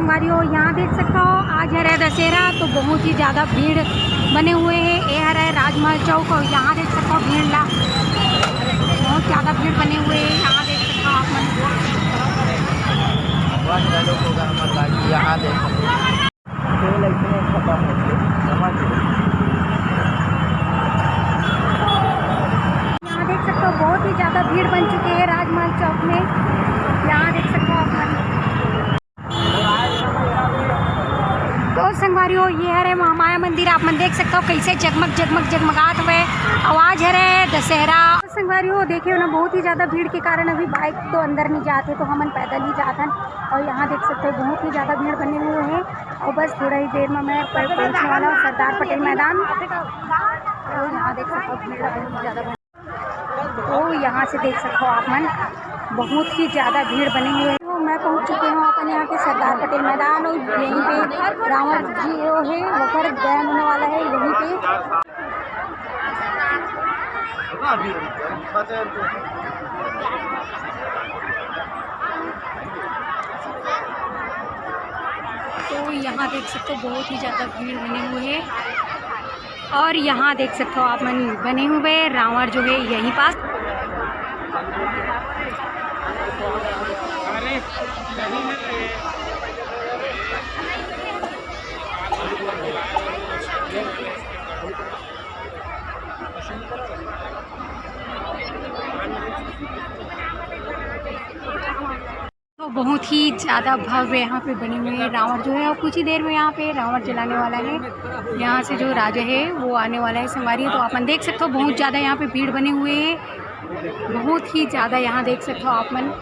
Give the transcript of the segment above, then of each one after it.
संगवारियों यहाँ देख सकते हो आज है दशहरा, तो बहुत ही ज़्यादा भीड़ बने हुए हैं। ये है राजमहल चौक और यहाँ देख सकते हो भीड़ ला बहुत ज़्यादा भीड़ बने हुए हैं। यहाँ देख सकते हो आप यहाँ देख सकते हो बहुत ही ज़्यादा भीड़ बन चुकी है राजमहल चौक में। यहाँ देख सकते हो आप। तो संगवारियों ये है महामाया मंदिर, आप मन देख सकते हो कैसे जगमग जगमग जगमगात हुए आवाज़ है दशहरा। संगवारियों देखिए ना बहुत ही ज़्यादा भीड़ के कारण अभी बाइक तो अंदर नहीं जाते, तो हम पैदल ही जाते हैं। और यहाँ देख सकते हो बहुत ही ज़्यादा भीड़ बने हुए हैं और बस थोड़ा ही देर में मैं पहुँचने वाला हूँ सरदार पटेल मैदान। तो यहाँ देख सकते हो भीड़ बहुत ज़्यादा, तो यहाँ से देख सकते हो आप मन बहुत ही ज़्यादा भीड़ बने हुए हैं। तो मैं पहुँच चुकी हूँ अपन यहाँ के सरदार पटेल मैदान और यहीं पे रावण जी जो है वो घर दहन होने वाला है यहीं पे। तो यहाँ देख सकते हो बहुत ही ज़्यादा भीड़ बने हुए हैं और यहाँ देख सकते हो आप मन बने हुए रावण जो है यहीं पास। तो बहुत ही ज़्यादा भव्य यहाँ पे बने हुए हैं रावण जो है, और कुछ ही देर में यहाँ पे रावण जलाने वाला है। यहाँ से जो राजा है वो आने वाला है संगवारी। तो आप मन देख सकते हो बहुत ज़्यादा यहाँ पे भीड़ बने हुए हैं, बहुत ही ज़्यादा यहाँ देख सकते हो आप मन।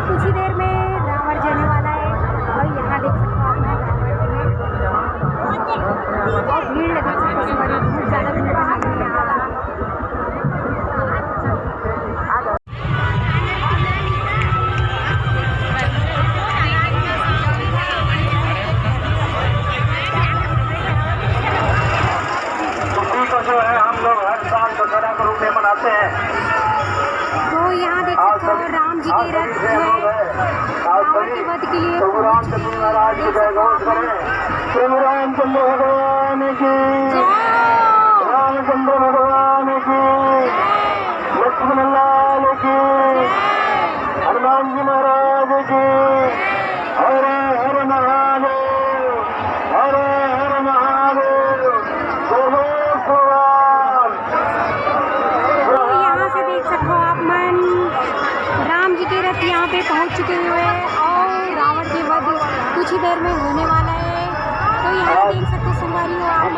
कुछ ही देर में रावण जलने वाला है और यहाँ देख सकते हो आप और भीड़ लगी सकते हो बहुत ज़्यादा भीड़ बनी हुई है यहाँ। जो है हम लोग हर साल दशहरा के रूप में मनाते हैं। तो यहाँ देख सकते हो राम जी के रथ जो है रावण के वध के लिए रामचंद्र महाराज की जय घोष करें। श्री रामचंद्र भगवान की, रामचंद्र भगवान की, लक्ष्मण लाल की, हनुमान जी महाराज की। हर हर महादेव, हर हर महादेव। यहाँ से देख सकते हो आप मन राम जी के रथ यहाँ पे पहुँच चुके हुए हैं और रावण के वध कुछ ही देर में होने वाला है। तो यहाँ देख सकते संगवारी हो आप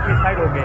हमारे साइड हो गए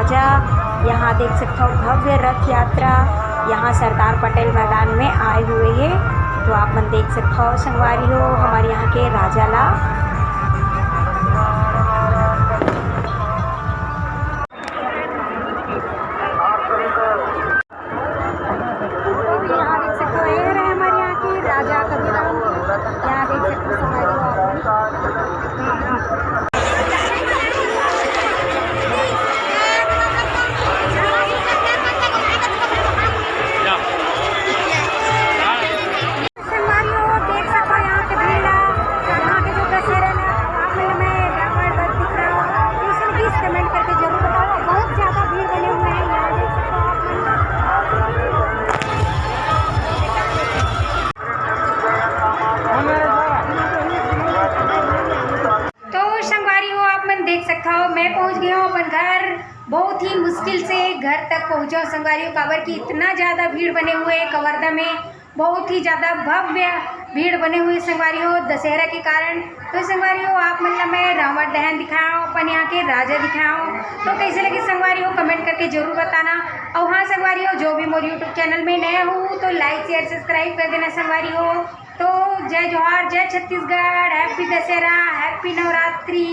राजा। यहाँ देख सकते हो भव्य रथ यात्रा यहाँ सरदार पटेल मैदान में आए हुए हैं। तो आप मन देख सकते हो संगवारी हो हमारे यहाँ के राजा ला। यहाँ देख सकते हो ये रहे हमारे यहाँ के राजा कबीराम। यहाँ देख सकते हो संगवारी हो देख सकता हो। मैं पहुंच गया हूँ अपन घर। बहुत ही मुश्किल से घर तक पहुँचा हूँ संगवारियों। काबर की इतना ज़्यादा भीड़ बने हुए हैं कवर्धा में, बहुत ही ज़्यादा भव्य भीड़ बने हुए संगवारियों दशहरा के कारण। तो संगवारियों आप मतलब मैं रावण दहन दिखाऊँ, अपन यहाँ के राजा दिखाऊँ, तो कैसे लगे संगवारियों कमेंट करके जरूर बताना। और हाँ संगवारियों जो भी मोर यूट्यूब चैनल में नए हो तो लाइक शेयर सब्सक्राइब कर देना संगवारियों। तो जय जोहार, जय छत्तीसगढ़, हैप्पी दशहरा, हैप्पी नवरात्रि।